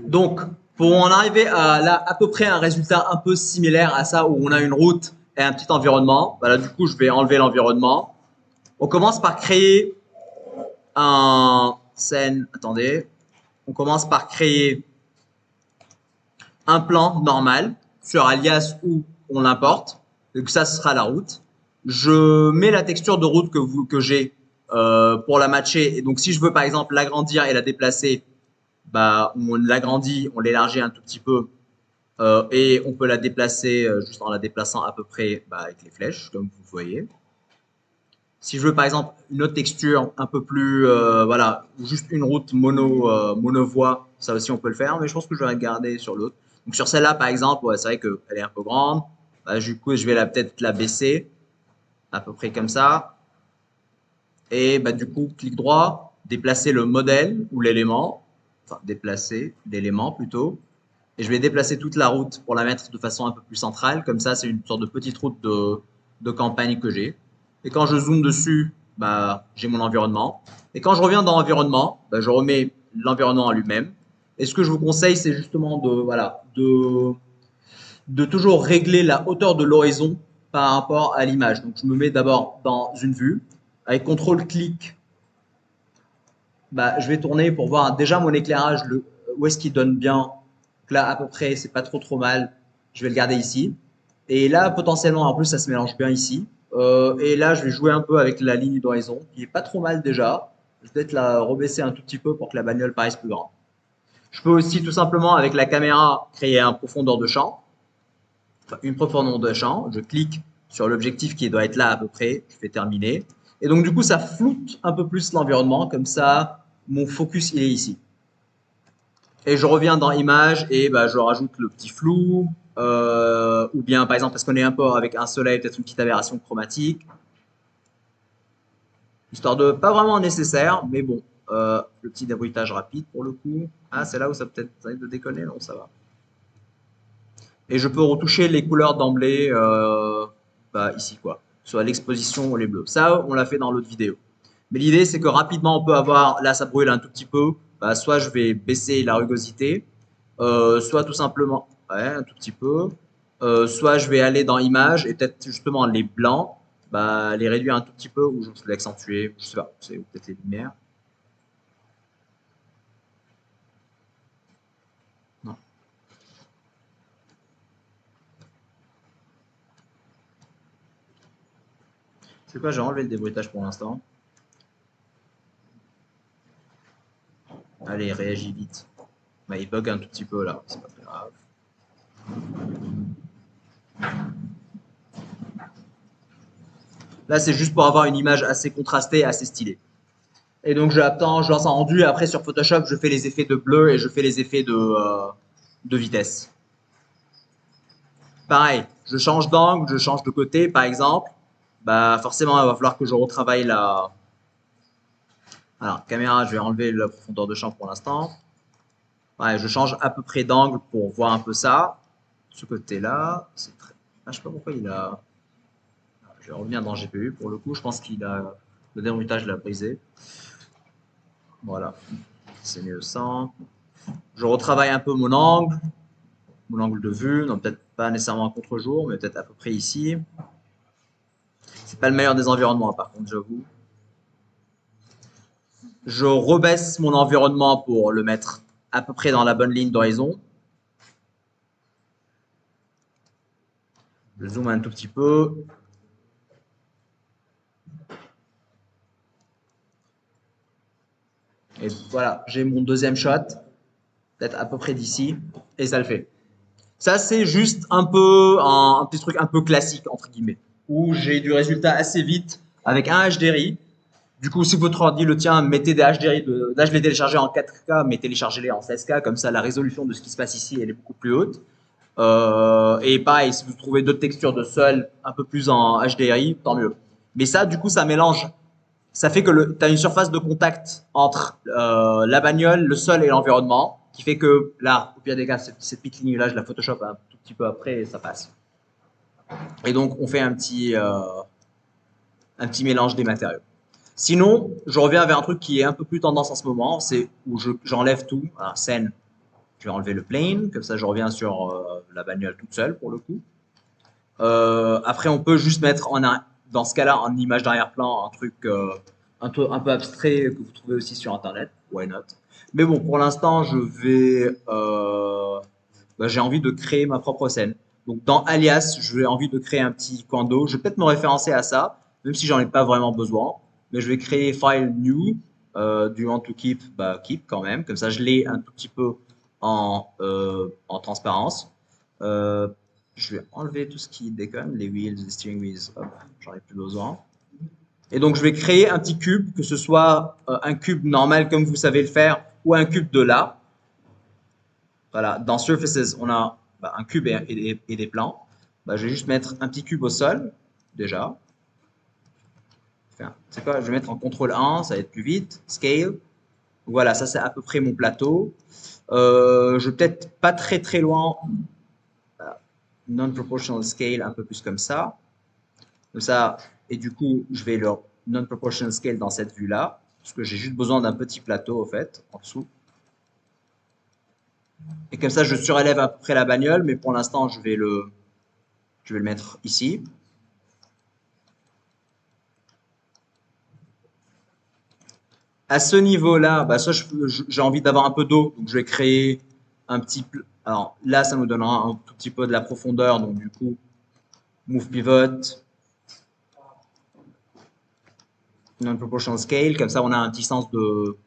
Donc, pour en arriver à là, à peu près un résultat un peu similaire à ça, où on a une route et un petit environnement, bah là, du coup, je vais enlever l'environnement. On commence par créer un scène. Attendez. On commence par créer un plan normal sur alias où on l'importe. Donc ça, ce sera la route. Je mets la texture de route que j'ai pour la matcher. Et donc, si je veux par exemple l'agrandir et la déplacer, bah, on l'agrandit, on l'élargit un tout petit peu et on peut la déplacer juste en la déplaçant à peu près bah, avec les flèches, comme vous voyez. Si je veux par exemple une autre texture un peu plus, voilà, juste une route monovoie, ça aussi on peut le faire, mais je pense que je vais la garder sur l'autre. Donc sur celle-là par exemple, ouais, c'est vrai qu'elle est un peu grande. Bah, du coup, je vais peut-être la baisser, à peu près comme ça. Et bah, du coup, clic droit, déplacer le modèle ou l'élément, enfin déplacer l'élément plutôt. Et je vais déplacer toute la route pour la mettre de façon un peu plus centrale. Comme ça, c'est une sorte de petite route de campagne que j'ai. Et quand je zoome dessus, bah, j'ai mon environnement. Et quand je reviens dans l'environnement, bah, je remets l'environnement en lui-même. Et ce que je vous conseille, c'est justement voilà, de toujours régler la hauteur de l'horizon par rapport à l'image. Donc, je me mets d'abord dans une vue. Avec CTRL-clic, bah, je vais tourner pour voir déjà mon éclairage, où est-ce qu'il donne bien. Donc là, à peu près, c'est pas trop mal. Je vais le garder ici. Et là, potentiellement, en plus, ça se mélange bien ici. Et là, je vais jouer un peu avec la ligne d'horizon, qui est pas trop mal déjà. Je vais peut-être la rebaisser un tout petit peu pour que la bagnole paraisse plus grande. Je peux aussi tout simplement, avec la caméra, créer un profondeur de champ. Enfin, une profondeur de champ. Je clique sur l'objectif qui doit être là à peu près. Je fais terminer. Et donc, du coup, ça floute un peu plus l'environnement. Comme ça, mon focus, il est ici. Et je reviens dans Images et bah, je rajoute le petit flou, ou bien par exemple parce qu'on est un peu avec un soleil, peut-être une petite aberration chromatique, histoire de pas vraiment nécessaire, mais bon, le petit débruitage rapide pour le coup. Ah, c'est là où ça peut-être de déconner, non, ça va. Et je peux retoucher les couleurs d'emblée, bah, ici quoi, soit l'exposition ou les bleus. Ça, on l'a fait dans l'autre vidéo. Mais l'idée, c'est que rapidement, on peut avoir, là, ça brûle un tout petit peu, bah, soit je vais baisser la rugosité, soit tout simplement, ouais, un tout petit peu, soit je vais aller dans Images et peut-être justement les blancs, bah, les réduire un tout petit peu ou je vais l'accentuer, je sais pas, c'est peut-être les lumières. Non. C'est quoi, j'ai enlevé le débruitage pour l'instant. Allez, réagis vite. Bah, il bug un tout petit peu là, c'est pas très grave. Là, c'est juste pour avoir une image assez contrastée, assez stylée. Et donc, j'attends, je lance un rendu. Et après, sur Photoshop, je fais les effets de bleu et je fais les effets de vitesse. Pareil, je change d'angle, je change de côté, par exemple. Bah, forcément, il va falloir que je retravaille la. Alors, caméra, je vais enlever la profondeur de champ pour l'instant. Ouais, je change à peu près d'angle pour voir un peu ça. Ce côté-là, c'est très. Ah, je sais pas pourquoi il a. Je vais revenir dans GPU pour le coup. Je pense qu'il a. Le déroutage l'a brisé. Voilà. C'est mieux sans. Je retravaille un peu mon angle de vue. Non, peut-être pas nécessairement à contre-jour, mais peut-être à peu près ici. C'est pas le meilleur des environnements, par contre, j'avoue. Je rebaisse mon environnement pour le mettre à peu près dans la bonne ligne d'horizon. Je zoome un tout petit peu. Et voilà, j'ai mon deuxième shot, peut-être à peu près d'ici, et ça le fait. Ça, c'est juste un peu un petit truc un peu classique, entre guillemets, où j'ai du résultat assez vite avec un HDRI. Du coup, si votre ordi le tient, mettez des HDRI. Là, je l'ai téléchargé en 4K, mais téléchargez-les en 16K, comme ça la résolution de ce qui se passe ici, elle est beaucoup plus haute. Et pareil, si vous trouvez d'autres textures de sol un peu plus en HDRI, tant mieux. Mais ça, du coup, ça mélange. Ça fait que tu as une surface de contact entre la bagnole, le sol et l'environnement, qui fait que là, au pire des cas, cette petite ligne-là, je la Photoshop un tout petit peu après et ça passe. Et donc, on fait un petit mélange des matériaux. Sinon, je reviens vers un truc qui est un peu plus tendance en ce moment, c'est où j'enlève tout. Alors, scène, vais enlever le plane, comme ça je reviens sur la bagnole toute seule pour le coup. Après, on peut juste mettre dans ce cas-là en image d'arrière-plan un truc un peu abstrait que vous trouvez aussi sur Internet. Why not? Mais bon, pour l'instant, j'ai envie de créer ma propre scène. Donc dans Alias, j'ai envie de créer un petit coin d'eau. Je vais peut-être me référencer à ça, même si j'en ai pas vraiment besoin. Mais je vais créer File New, du Want to Keep, bah Keep quand même. Comme ça, je l'ai un tout petit peu en transparence. Euh, je vais enlever tout ce qui déconne, les wheels, les steering wheels, hop, j'en ai plus besoin. Et donc je vais créer un petit cube, que ce soit un cube normal comme vous savez le faire, ou un cube de là. Voilà, dans Surfaces, on a un cube et des plans. Bah, je vais juste mettre un petit cube au sol, déjà. Enfin, c'est quoi, je vais mettre en contrôle 1, ça va être plus vite. Scale. Voilà, ça c'est à peu près mon plateau. Je vais peut-être pas très très loin. Non-proportional scale, un peu plus comme ça. Comme ça, et du coup, je vais le non-proportional scale dans cette vue-là, parce que j'ai juste besoin d'un petit plateau, au fait, en dessous. Et comme ça, je surélève à peu près la bagnole, mais pour l'instant, je vais le mettre ici. À ce niveau-là, bah, ça, j'ai envie d'avoir un peu d'eau, donc je vais créer un petit. Alors là, ça nous donnera un tout petit peu de la profondeur, donc du coup, move pivot, non-proportional scale, comme ça, on a un petit sens de.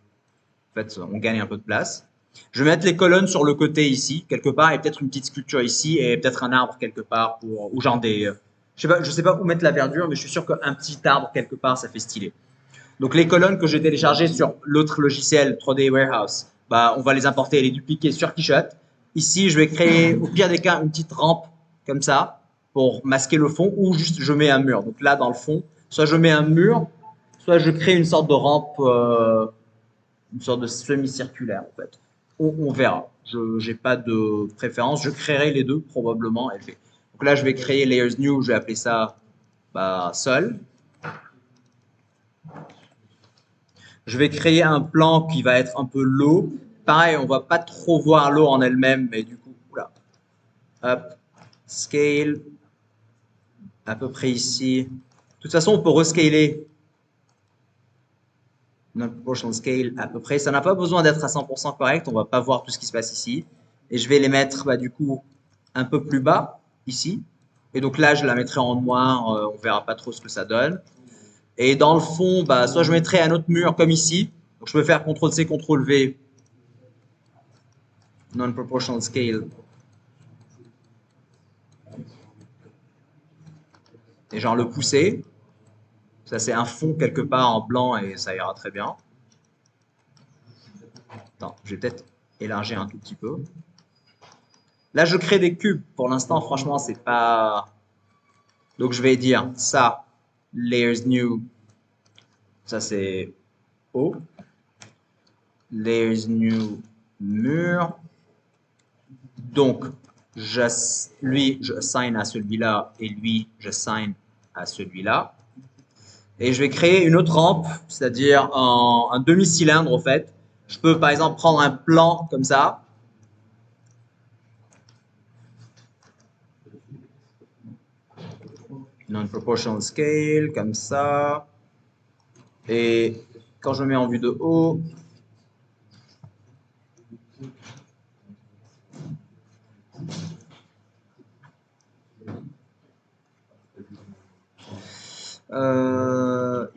En fait, on gagne un peu de place. Je vais mettre les colonnes sur le côté ici, quelque part, et peut-être une petite sculpture ici, et peut-être un arbre quelque part, ou genre des. Je sais pas où mettre la verdure, mais je suis sûr qu'un petit arbre quelque part, ça fait stylé. Donc les colonnes que j'ai téléchargées sur l'autre logiciel 3D Warehouse, bah, on va les importer et les dupliquer sur Quichotte. Ici, je vais créer, au pire des cas, une petite rampe comme ça pour masquer le fond, ou juste je mets un mur. Donc là, dans le fond, soit je mets un mur, soit je crée une sorte de rampe, une sorte de semi-circulaire en fait. On verra. Je n'ai pas de préférence. Je créerai les deux probablement. Donc là, je vais créer Layers New. Je vais appeler ça Sol. Je vais créer un plan qui va être un peu l'eau. Pareil, on va pas trop voir l'eau en elle-même, mais du coup, oula. Hop, scale, à peu près ici. De toute façon, on peut rescaler notre proportional scale à peu près. Ça n'a pas besoin d'être à 100% correct. On va pas voir tout ce qui se passe ici. Et je vais les mettre, du coup, un peu plus bas, ici. Et donc là, je la mettrai en noir. On verra pas trop ce que ça donne. Et dans le fond, soit je mettrai un autre mur comme ici. Donc je peux faire CTRL-C, CTRL-V, non-proportional scale. Et genre le pousser. Ça, c'est un fond quelque part en blanc et ça ira très bien. Attends, je vais peut-être élargir un tout petit peu. Là, je crée des cubes. Pour l'instant, franchement, c'est pas. Donc, je vais dire ça, layers new. Ça, c'est haut. Layers new, mur. Donc, lui, je assign à celui-là et lui, je assign à celui-là. Et je vais créer une autre rampe, c'est-à-dire un demi-cylindre, en fait. Je peux, par exemple, prendre un plan comme ça. Non-proportional scale, comme ça. Et quand je mets en vue de haut,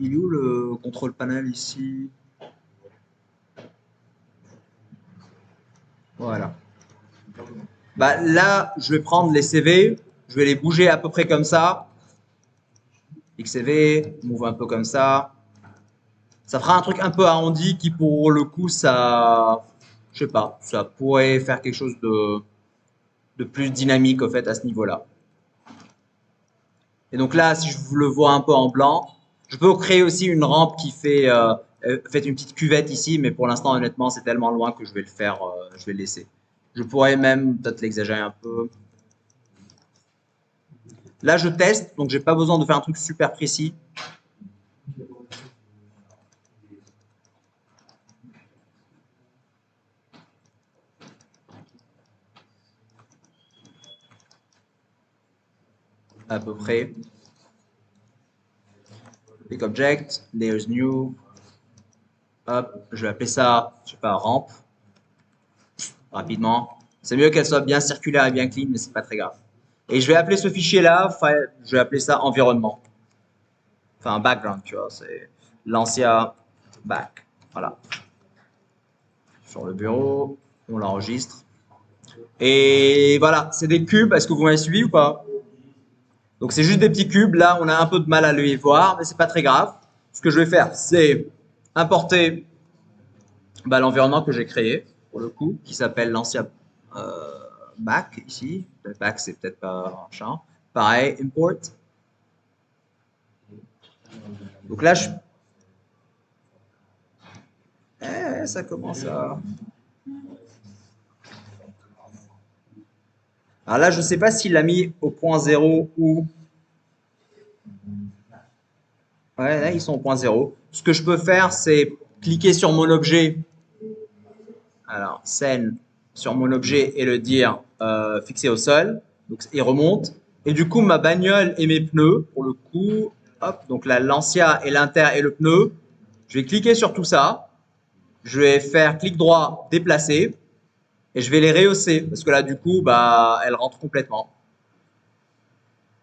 il est où le contrôle panel ici? Voilà. Bah, là, je vais prendre les CV, je vais les bouger à peu près comme ça. XCV, move un peu comme ça. Ça fera un truc un peu arrondi qui, pour le coup, je sais pas, ça pourrait faire quelque chose de plus dynamique, au fait, à ce niveau-là. Et donc là, si je vous le vois un peu en blanc, je peux créer aussi une rampe qui fait une petite cuvette ici, mais pour l'instant, honnêtement, c'est tellement loin que je vais le faire, je vais le laisser. Je pourrais même peut-être l'exagérer un peu. Là, je teste, donc j'ai pas besoin de faire un truc super précis. à peu près. Pick object, layers new. Hop, je vais appeler ça, je sais pas, ramp. Rapidement. C'est mieux qu'elle soit bien circulaire et bien clean, mais c'est pas très grave. Et je vais appeler ce fichier-là, je vais appeler ça environnement. Enfin, background, tu vois, c'est l'ancien back. Voilà. Sur le bureau, on l'enregistre. Et voilà, c'est des cubes. Est-ce que vous m'avez suivi ou pas? Donc c'est juste des petits cubes. Là, on a un peu de mal à les voir, mais c'est pas très grave. Ce que je vais faire, c'est importer l'environnement que j'ai créé, pour le coup, qui s'appelle l'ancien back ici. Le back, c'est peut-être pas un champ. Pareil, import. Donc là, ça commence à... Alors là, je ne sais pas s'il l'a mis au point 0 ou... Ouais, là, ils sont au point 0. Ce que je peux faire, c'est cliquer sur mon objet. Alors, scène sur mon objet et le dire fixé au sol. Donc, il remonte. Et du coup, ma bagnole et mes pneus, pour le coup, hop, donc la Lancia et l'inter et le pneu, je vais cliquer sur tout ça. Je vais faire clic droit, déplacer. Et je vais les rehausser. Parce que là, du coup, bah, elles rentrent complètement.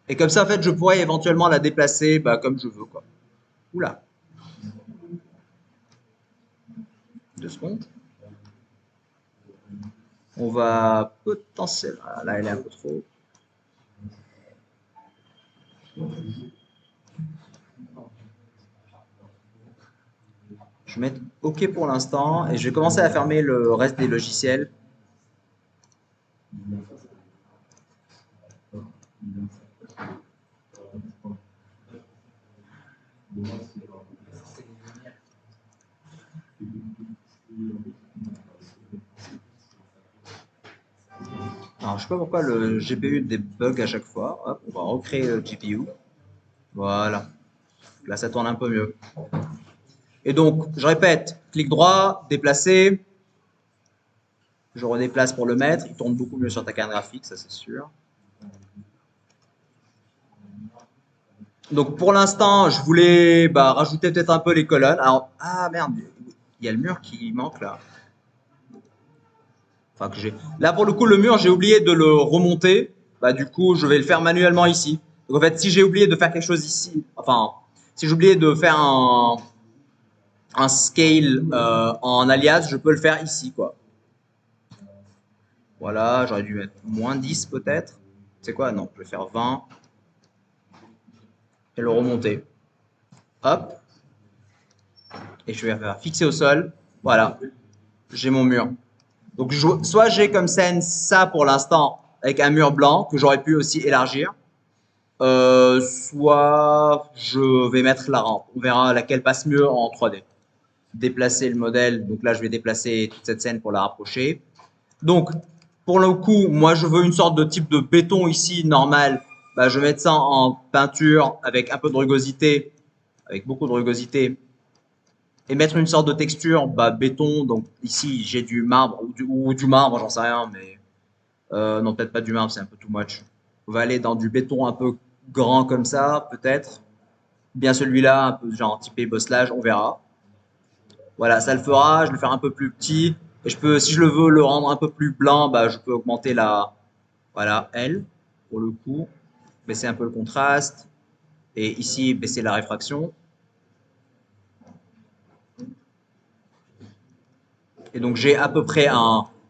Et comme ça, en fait, je pourrais éventuellement la déplacer comme je veux, quoi. Oula. 2 secondes. On va potentiellement... Là, elle est un peu trop. Je vais mettre OK pour l'instant et je vais commencer à fermer le reste des logiciels. Alors, je sais pas pourquoi le GPU débug à chaque fois. Hop, on va recréer le GPU. Voilà. Là, ça tourne un peu mieux. Et donc, je répète, clic droit, déplacer. Je redéplace pour le mettre. Il tourne beaucoup mieux sur ta carte graphique, ça c'est sûr. Donc, pour l'instant, je voulais rajouter peut-être un peu les colonnes. Alors, ah merde, il y a le mur qui manque là. Enfin, que j'ai. Là, pour le coup, le mur, j'ai oublié de le remonter. Du coup, je vais le faire manuellement ici. Donc, en fait, si j'ai oublié de faire quelque chose ici, enfin, si j'ai oublié de faire un scale en alias, je peux le faire ici, quoi. Voilà, j'aurais dû mettre moins 10 peut-être. C'est quoi? Non, je vais faire 20 et le remonter. Hop. Et je vais faire fixer au sol. Voilà, j'ai mon mur. Donc, soit j'ai comme scène ça pour l'instant avec un mur blanc que j'aurais pu aussi élargir. Soit je vais mettre la rampe. On verra laquelle passe mieux en 3D. Déplacer le modèle. Donc là, je vais déplacer toute cette scène pour la rapprocher. Donc, pour le coup, moi, je veux une sorte de type de béton ici, normal. Je vais mettre ça en peinture avec un peu de rugosité, avec beaucoup de rugosité. Et mettre une sorte de texture béton. Donc ici, j'ai du marbre ou du marbre, j'en sais rien, mais non, peut-être pas du marbre, c'est un peu too much. On va aller dans du béton un peu grand comme ça, peut-être. Bien celui-là, un peu genre typé bosselage, on verra. Voilà, ça le fera. Je vais le faire un peu plus petit. Et je peux, si je le veux le rendre un peu plus blanc, je peux augmenter la, voilà, L pour le coup. Baisser un peu le contraste. Et ici, baisser la réfraction. Et donc, j'ai à peu près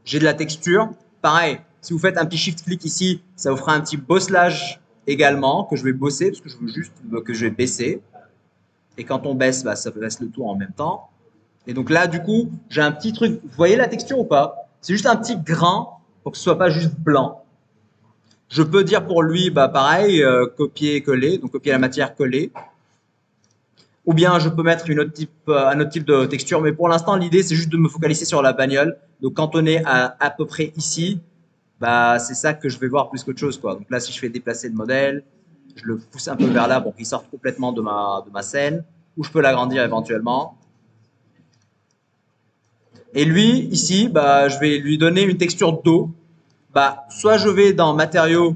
j'ai de la texture. Pareil, si vous faites un petit shift-click ici, ça vous fera un petit bosselage également que je vais bosser parce que je veux juste que je vais baisser. Et quand on baisse, ça baisse le tout en même temps. Et donc là, du coup, j'ai un petit truc. Vous voyez la texture ou pas? C'est juste un petit grain pour que ce soit pas juste blanc. Je peux dire pour lui, pareil, copier-coller, donc copier la matière, coller. Ou bien je peux mettre un autre type de texture, mais pour l'instant, l'idée, c'est juste de me focaliser sur la bagnole. Donc quand on est à peu près ici, c'est ça que je vais voir plus qu'autre chose, quoi. Donc là, si je fais déplacer le modèle, je le pousse un peu vers là pour qu'il sorte complètement de ma scène, ou je peux l'agrandir éventuellement. Et lui, ici, je vais lui donner une texture d'eau. Soit je vais dans matériaux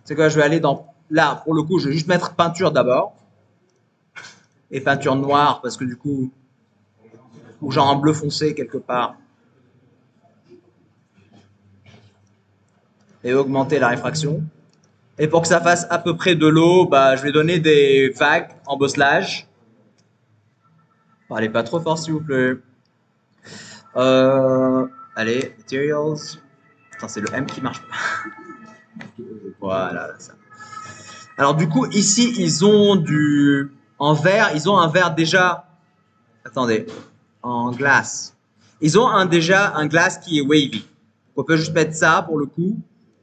C'est quoi, je vais aller dans... Là, pour le coup, je vais juste mettre peinture d'abord. Et peinture noire, parce que du coup, ou genre un bleu foncé quelque part. Et augmenter la réfraction. Et pour que ça fasse à peu près de l'eau, bah, je vais donner des vagues en bosselage. Parlez pas trop fort, s'il vous plaît. Allez, materials. Attends, c'est le M qui marche pas. Voilà, ça. Alors du coup, ici, ils ont du... En verre, ils ont un verre déjà... Attendez. En glace. Ils ont déjà un glace qui est wavy. On peut juste mettre ça pour le coup.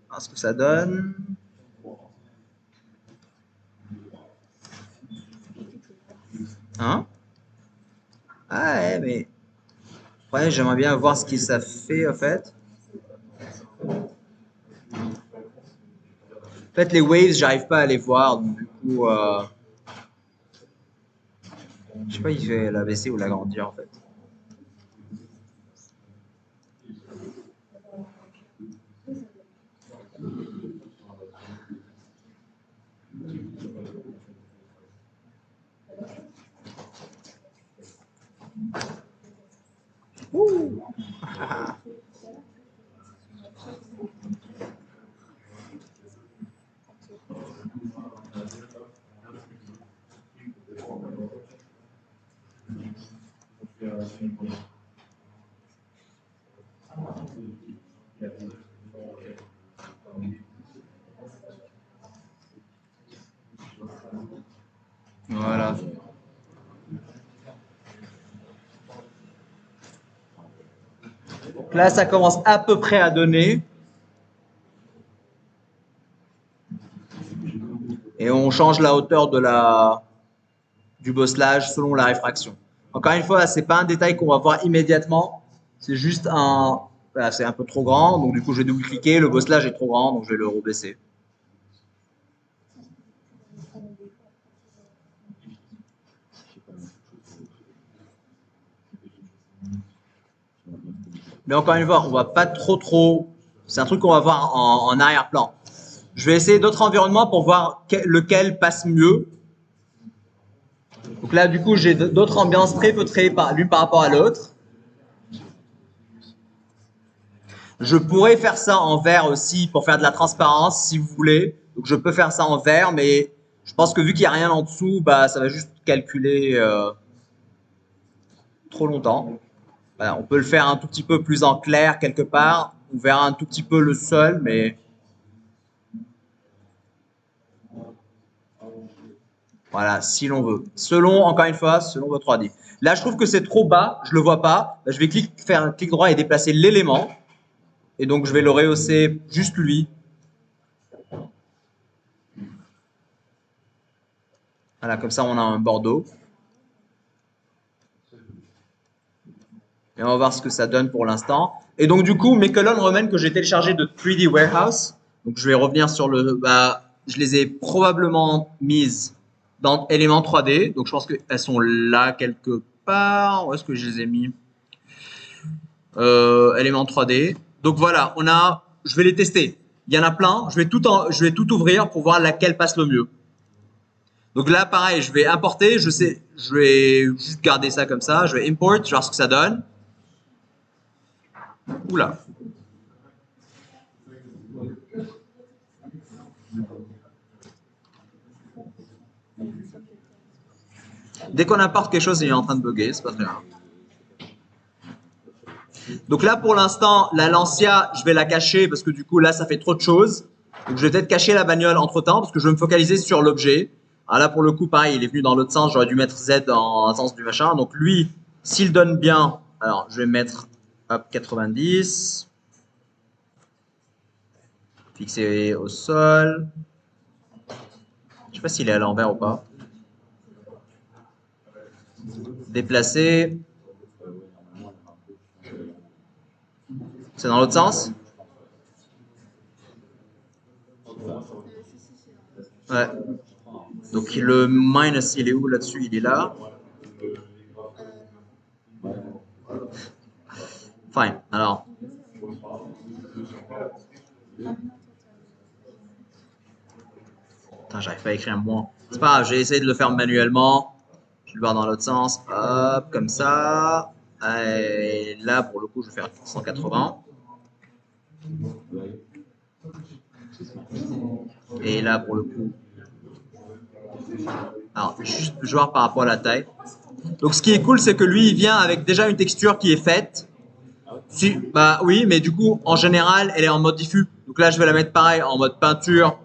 Voir ce que ça donne. Hein? Ah ouais, mais... Ouais, j'aimerais bien voir ce que ça fait, en fait. En fait, les waves, j'arrive pas à les voir, donc du coup... Je sais pas, il fait la baisser ou l'agrandir, en fait. Voilà. Donc là, ça commence à peu près à donner. Et on change la hauteur du bosselage selon la réfraction. Encore une fois, c'est pas un détail qu'on va voir immédiatement. C'est juste un... Voilà, c'est un peu trop grand, donc du coup, je vais double-cliquer. Le bosselage est trop grand, donc je vais le rebaisser. Mais encore une fois, on va pas trop... C'est un truc qu'on va voir en arrière-plan. Je vais essayer d'autres environnements pour voir lequel passe mieux. Donc là, du coup, j'ai d'autres ambiances très feutrées l'une par rapport à l'autre. Je pourrais faire ça en vert aussi pour faire de la transparence si vous voulez. Donc je peux faire ça en vert, mais je pense que vu qu'il n'y a rien en dessous, bah, ça va juste calculer trop longtemps. Voilà, on peut le faire un tout petit peu plus en clair quelque part. On verra un tout petit peu le sol, mais voilà, si l'on veut. Selon, encore une fois, selon votre 3D. Là, je trouve que c'est trop bas, je le vois pas. Bah, je vais faire un clic droit et déplacer l'élément. Et donc, je vais le rehausser juste lui. Voilà, comme ça, on a un bordeaux. Et on va voir ce que ça donne pour l'instant. Et donc, du coup, mes colonnes romaines que j'ai téléchargées de 3D Warehouse, donc je vais revenir sur le... Bah, je les ai probablement mises dans Element 3D. Donc, je pense qu'elles sont là quelque part. Où est-ce que je les ai mis? Element 3D. Donc, voilà, je vais les tester. Il y en a plein. Je vais tout ouvrir pour voir laquelle passe le mieux. Donc là, pareil, je vais importer. Je vais juste garder ça comme ça. Je vais import, je vais voir ce que ça donne. Oula. Dès qu'on importe quelque chose, il est en train de bugger, c'est pas très grave. Donc là, pour l'instant, la Lancia, je vais la cacher parce que du coup, là, ça fait trop de choses. Donc je vais peut-être cacher la bagnole entre temps parce que je vais me focaliser sur l'objet. Alors là, pour le coup, pareil, il est venu dans l'autre sens. J'aurais dû mettre Z dans un sens du machin. Donc lui, s'il donne bien, alors je vais mettre hop, 90. Fixé au sol. Je sais pas s'il est à l'envers ou pas. Déplacer. C'est dans l'autre sens? Ouais. Donc le minus, il est où là-dessus? Il est là. Fine. Alors, Putain, j'arrive pas à écrire moins. C'est pas grave, j'ai essayé de le faire manuellement. Je vais le voir dans l'autre sens. Hop, comme ça. Et là, pour le coup, je vais faire 180. Et là, pour le coup. Alors, juste je vais voir par rapport à la taille. Donc, ce qui est cool, c'est que lui, il vient avec déjà une texture qui est faite. Si, bah oui, mais du coup, en général, elle est en mode diffus. Donc là, je vais la mettre pareil, en mode peinture.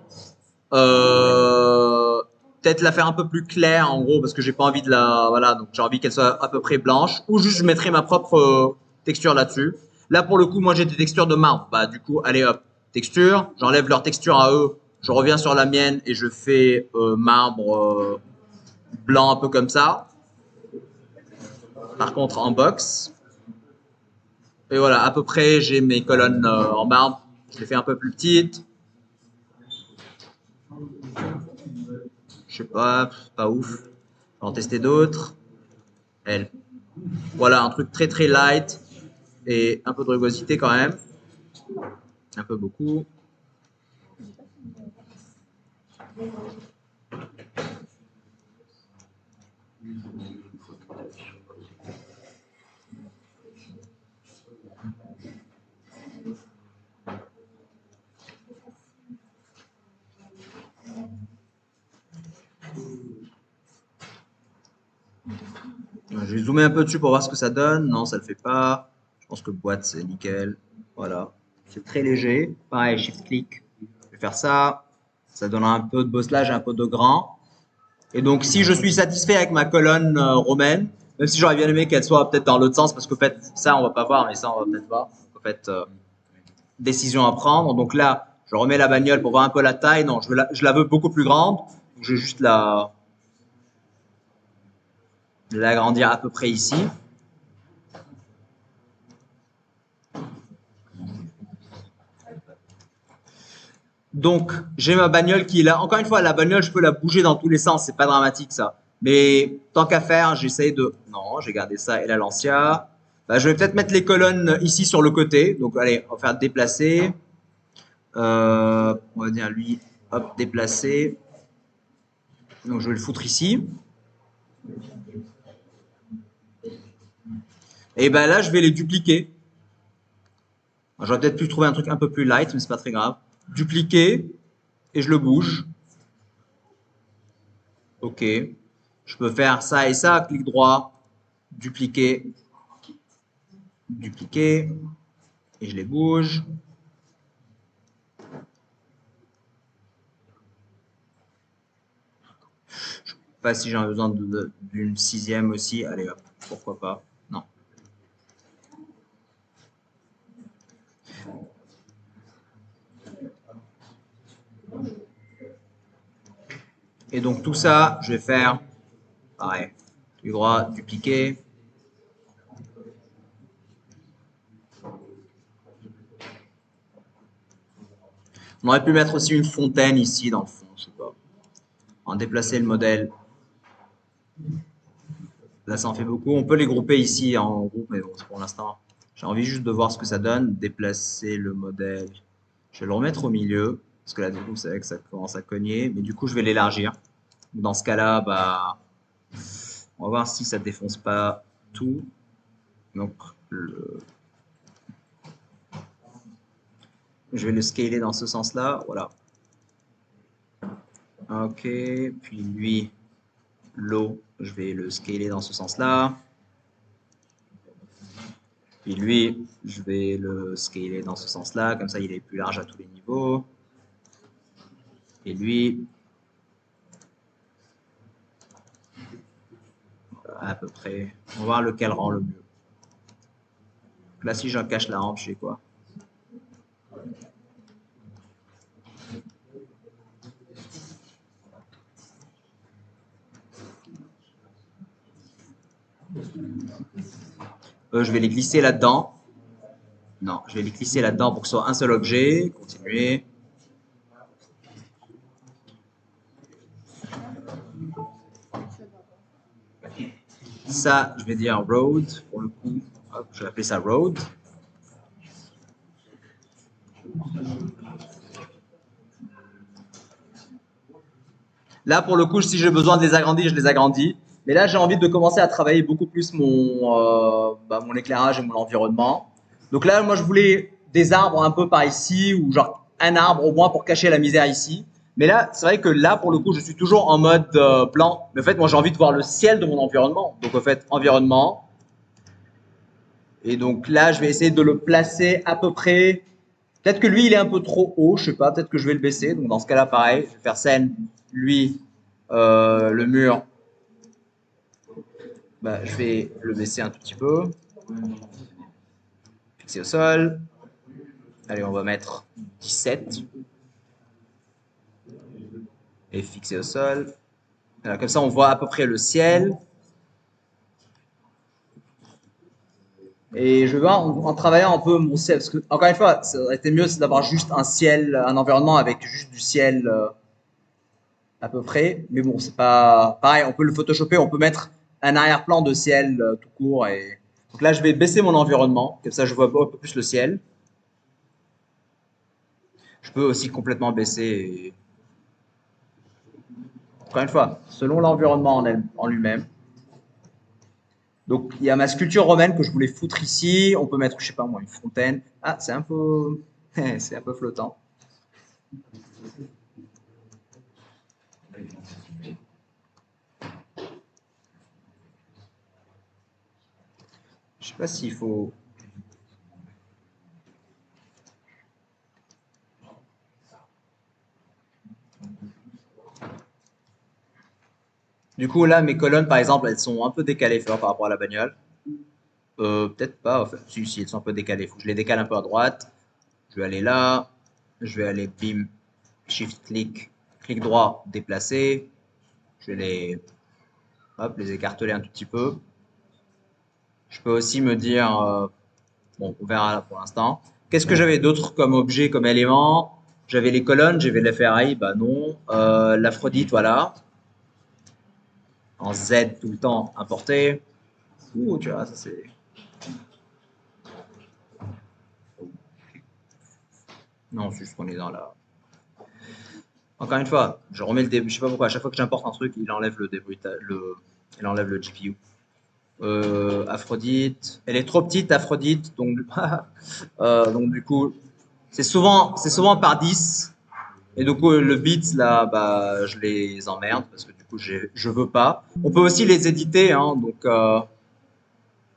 Euh, Peut-être la faire un peu plus claire, en gros, parce que j'ai pas envie de la. Voilà, donc j'ai envie qu'elle soit à peu près blanche. Ou juste, je mettrai ma propre texture là-dessus. Là, pour le coup, moi, j'ai des textures de marbre. Bah, du coup, allez hop, texture. J'enlève leur texture à eux. Je reviens sur la mienne et je fais marbre blanc, un peu comme ça. Par contre, en box. Et voilà, à peu près, j'ai mes colonnes en marbre. Je les fais un peu plus petites. Je sais pas, pas ouf. On va en tester d'autres. Elle. Voilà, un truc très très light et un peu de rugosité quand même. Un peu beaucoup. Je vais zoomer un peu dessus pour voir ce que ça donne. Non, ça le fait pas. Je pense que boîte, c'est nickel. Voilà. C'est très léger. Pareil, shift-click. Je vais faire ça. Ça donnera un peu de bosselage et un peu de grain. Et donc, si je suis satisfait avec ma colonne romaine, même si j'aurais bien aimé qu'elle soit peut-être dans l'autre sens, parce qu'en fait, ça, on va pas voir, mais ça, on va peut-être voir. En fait, décision à prendre. Donc là, je remets la bagnole pour voir un peu la taille. Non, je la veux beaucoup plus grande. Donc, je vais juste l'agrandir à peu près ici. Donc, j'ai ma bagnole qui est là. Encore une fois, la bagnole, je peux la bouger dans tous les sens. C'est pas dramatique, ça. Mais tant qu'à faire, j'essaie de. Non, j'ai gardé ça et la Lancia. Bah, je vais peut-être mettre les colonnes ici sur le côté. Donc, allez, on va faire déplacer. On va dire lui, hop, déplacer. Donc, je vais le foutre ici. Et ben là, je vais les dupliquer. J'aurais peut-être pu trouver un truc un peu plus light, mais c'est pas très grave. Dupliquer et je le bouge. Ok. Je peux faire ça et ça, clic droit, dupliquer, dupliquer, et je les bouge. Je sais pas si j'ai besoin d'une sixième aussi. Allez hop, pourquoi pas. Non. Et donc tout ça, je vais faire pareil. Du droit, dupliquer. On aurait pu mettre aussi une fontaine ici dans le fond, je sais pas. En déplacer le modèle. Là, ça en fait beaucoup. On peut les grouper ici en groupe, mais bon, pour l'instant, j'ai envie juste de voir ce que ça donne. Déplacer le modèle. Je vais le remettre au milieu, parce que là, du coup, c'est vrai que ça commence à cogner, mais du coup, je vais l'élargir. Dans ce cas-là, bah, on va voir si ça défonce pas tout. Donc, je vais le scaler dans ce sens-là. Voilà. Ok. Puis lui, l'eau, je vais le scaler dans ce sens-là. Puis lui, je vais le scaler dans ce sens-là. Comme ça, il est plus large à tous les niveaux. Et lui, à peu près. On va voir lequel rend le mieux. Là, si j'en cache la rampe, je sais quoi. Je vais les glisser là-dedans. Non, je vais les glisser là-dedans pour que ce soit un seul objet. Continuer. Ça, je vais dire road pour le coup. Hop, je vais appeler ça road. Là, pour le coup, si j'ai besoin de les agrandir, je les agrandis. Mais là, j'ai envie de commencer à travailler beaucoup plus mon éclairage et mon environnement. Donc là, moi, je voulais des arbres un peu par ici, ou genre un arbre au moins pour cacher la misère ici. Mais là, c'est vrai que là, pour le coup, je suis toujours en mode plan. Mais en fait, moi, j'ai envie de voir le ciel de mon environnement. Donc, en fait, environnement. Et donc là, je vais essayer de le placer à peu près. Peut-être que lui, il est un peu trop haut, je sais pas. Peut-être que je vais le baisser. Donc, dans ce cas-là, pareil, je vais faire scène, lui, le mur, bah, je vais le baisser un tout petit peu. Fixer au sol. Allez, on va mettre 17 et fixer au sol. Alors, comme ça, on voit à peu près le ciel. Et je vais voir en travaillant un peu mon ciel, parce que encore une fois, ça aurait été mieux d'avoir juste un ciel, un environnement avec juste du ciel à peu près. Mais bon, c'est pas pareil. On peut le photoshopper, on peut mettre un arrière-plan de ciel tout court. Et donc là, je vais baisser mon environnement, comme ça, je vois un peu plus le ciel. Je peux aussi complètement baisser. Encore une fois, selon l'environnement en lui-même. Donc, il y a ma sculpture romaine que je voulais foutre ici. On peut mettre, je sais pas moi, une fontaine. Ah, c'est un peu, c'est un peu flottant. Je sais pas s'il faut. Du coup, là, mes colonnes, par exemple, elles sont un peu décalées par rapport à la bagnole. Peut-être pas, en fait. Si, elles sont un peu décalées. Il faut que je les décale un peu à droite. Je vais aller là. Je vais aller, bim, shift clic, clic droit, déplacer. Je vais hop, les écarteler un tout petit peu. Je peux aussi me dire, bon, on verra là pour l'instant. Qu'est-ce que j'avais d'autre comme objet, comme élément? J'avais les colonnes, j'avais la ferraille, bah non. L'Aphrodite, voilà. En Z tout le temps, importé. Ouh, tu vois, ça c'est. Non, c'est juste qu'on est dans la. Encore une fois, je remets le début. Je sais pas pourquoi, à chaque fois que j'importe un truc, il enlève le débruitage, il enlève le GPU. Aphrodite. Elle est trop petite, Aphrodite, donc du coup, c'est souvent par 10. Et du coup, le bit, là, bah, je les emmerde parce que du coup, je veux pas. On peut aussi les éditer, hein, donc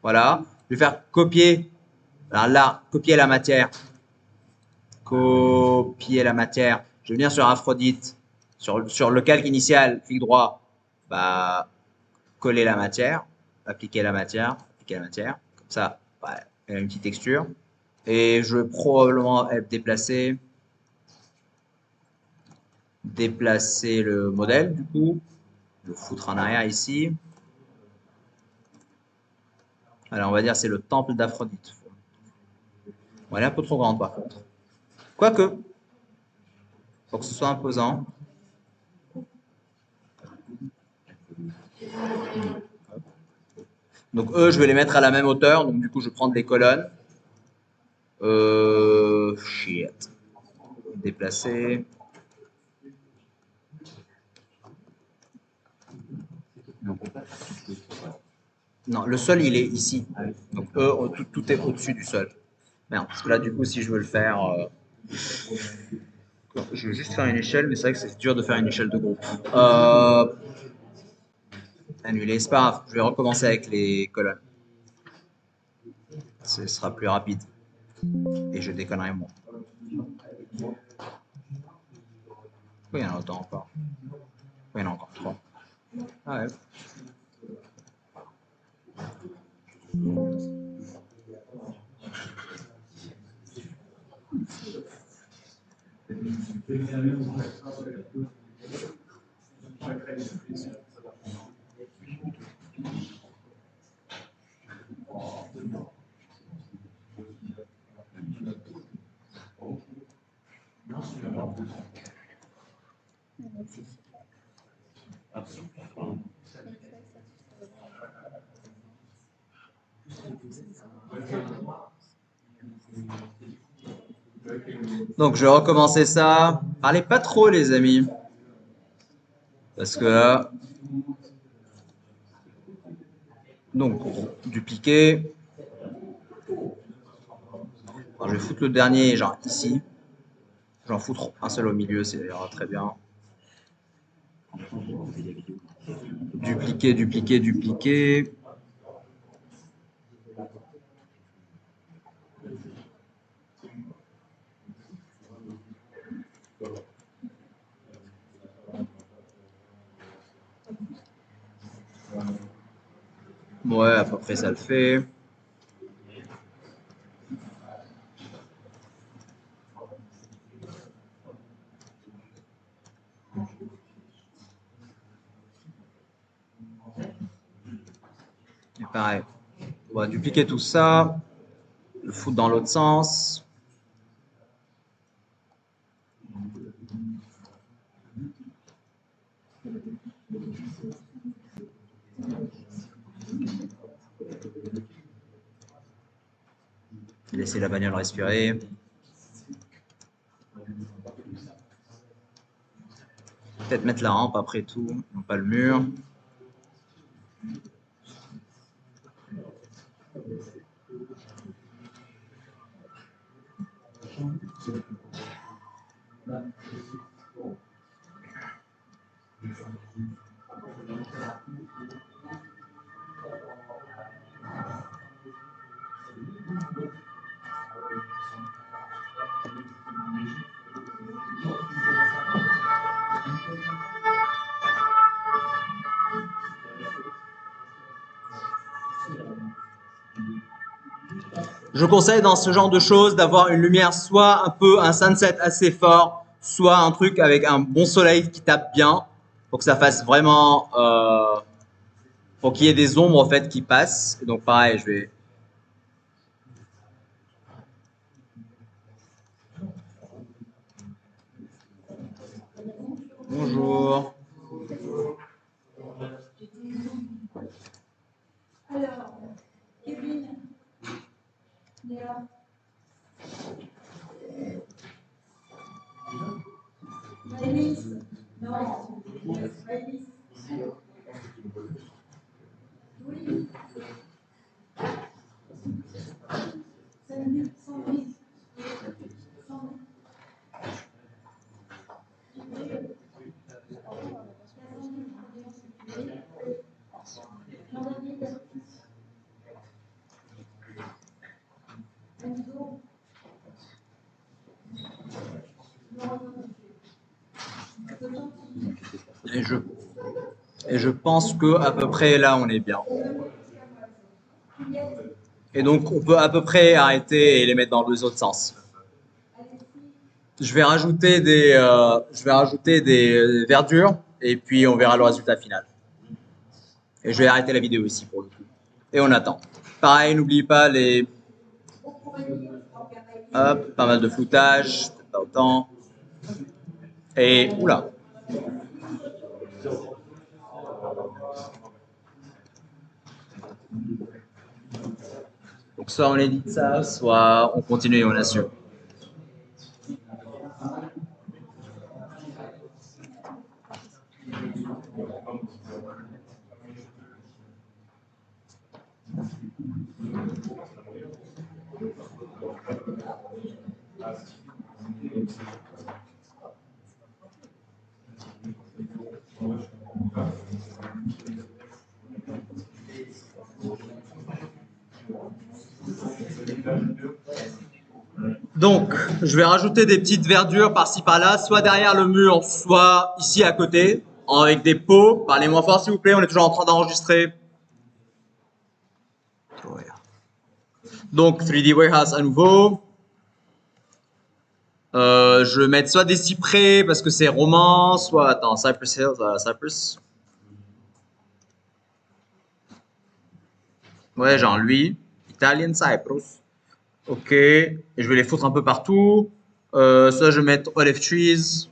voilà. Je vais faire copier. Alors là, copier la matière. Copier la matière. Je vais venir sur Aphrodite, sur le calque initial, clic droit, bah, coller la matière, appliquer la matière, appliquer la matière. Comme ça, ouais, elle a une petite texture. Et je vais probablement déplacer le modèle, du coup. Le foutre en arrière ici. Alors, on va dire c'est le temple d'Aphrodite. Bon, elle est un peu trop grande par contre. Quoique, pour que ce soit imposant. Donc eux, je vais les mettre à la même hauteur. Donc du coup, je vais prendre les colonnes. Shit. Déplacer. Non, le sol, il est ici. Donc eux, tout est au-dessus du sol. Merde, parce que là, du coup, si je veux le faire, je veux juste faire une échelle, mais c'est vrai que c'est dur de faire une échelle de groupe. Annuler, c'est pas grave. Je vais recommencer avec les colonnes. Ce sera plus rapide. Et je déconnerai moins. Oui, il y en a autant encore. Oui, il y en a encore 3. Ah ouais. Donc, je vais recommencer ça. Parlez pas trop, les amis. Parce que là, donc, dupliquer. Alors, je vais foutre le dernier, genre ici. J'en foutre un seul au milieu, c'est très bien. Dupliquer, dupliquer, dupliquer. Ouais, à peu près ça le fait. Et pareil, on va dupliquer tout ça, le foutre dans l'autre sens. Laisser la bagnole respirer. Peut-être mettre la rampe après tout, non pas le mur. Je conseille dans ce genre de choses d'avoir une lumière soit un sunset assez fort, soit un truc avec un bon soleil qui tape bien pour que ça fasse vraiment, pour qu'il y ait des ombres en fait qui passent. Et donc pareil, je vais. Bonjour. Alors, Kevin, Léa. Maëlys, non, Maëlys. Oui. 5 minutes, 110. 100. Et je, et je pense que à peu près là on est bien. Et donc on peut à peu près arrêter et les mettre dans les autres sens. Je vais rajouter des verdures et puis on verra le résultat final. Et je vais arrêter la vidéo ici pour le coup. Et on attend. Pareil, n'oublie pas les. Hop, pas mal de floutage, peut-être pas autant. Et oula. Donc soit on édite ça, soit on continue et on assume. Donc, je vais rajouter des petites verdures par-ci par-là, soit derrière le mur, soit ici à côté, avec des pots. Parlez-moi fort s'il vous plaît, on est toujours en train d'enregistrer. Donc, 3D Warehouse à nouveau. Je vais mettre soit des cyprès parce que c'est roman, soit, attends, Cypress Hills, Cypress. Ouais, genre lui, Italian Cypress. Ok, et je vais les foutre un peu partout. Soit je vais mettre olive trees.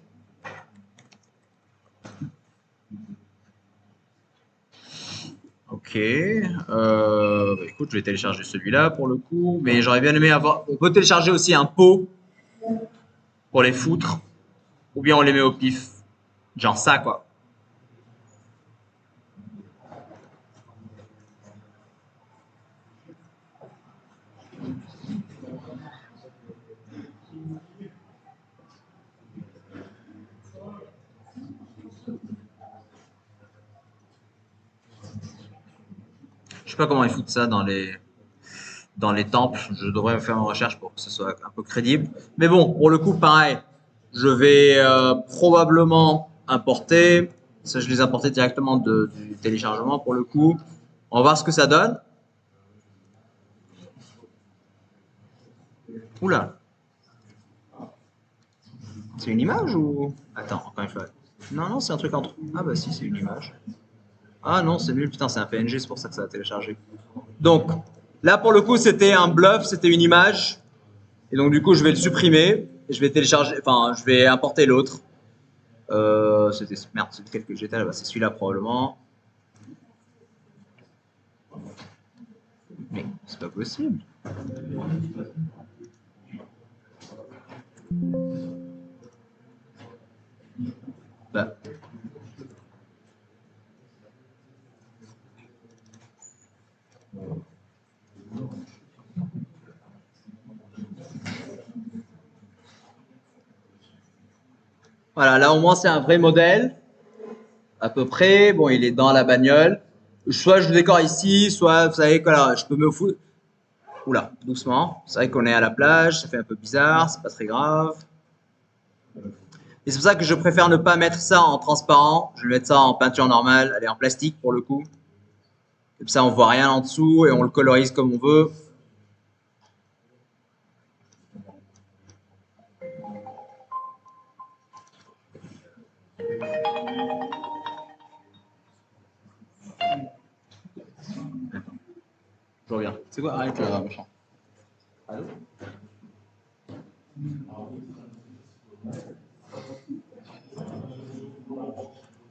Ok, écoute, je vais télécharger celui-là pour le coup, mais j'aurais bien aimé avoir. On peut télécharger aussi un pot pour les foutre, ou bien on les met au pif, genre ça quoi. sais pas comment ils foutent ça dans les temples. Je devrais faire une recherche pour que ce soit un peu crédible. Mais bon, pour le coup, pareil, je vais probablement importer. Ça, je les importais directement du téléchargement pour le coup. On va voir ce que ça donne. Oula, c'est une image ou... Attends, encore une fois. Non, non, c'est un truc entre... Ah bah si, c'est une image. Ah non, c'est nul, putain, c'est un PNG, c'est pour ça que ça a téléchargé. Donc, là pour le coup, c'était un bluff, c'était une image. Et donc du coup, je vais le supprimer. Et je vais télécharger, enfin, je vais importer l'autre. C'était merde, c'est lequel que j'étais là-bas, c'est celui-là probablement. Mais c'est pas possible. Bah. Voilà, là au moins c'est un vrai modèle, à peu près. Bon, il est dans la bagnole. Soit je le décore ici, soit vous savez que là, je peux me foutre. Oula, doucement. C'est vrai qu'on est à la plage, ça fait un peu bizarre, c'est pas très grave. Et c'est pour ça que je préfère ne pas mettre ça en transparent. Je vais mettre ça en peinture normale, elle est en plastique pour le coup. Comme ça, on voit rien en dessous et on le colorise comme on veut. Je reviens. C'est quoi? Arrête le machin. Allô?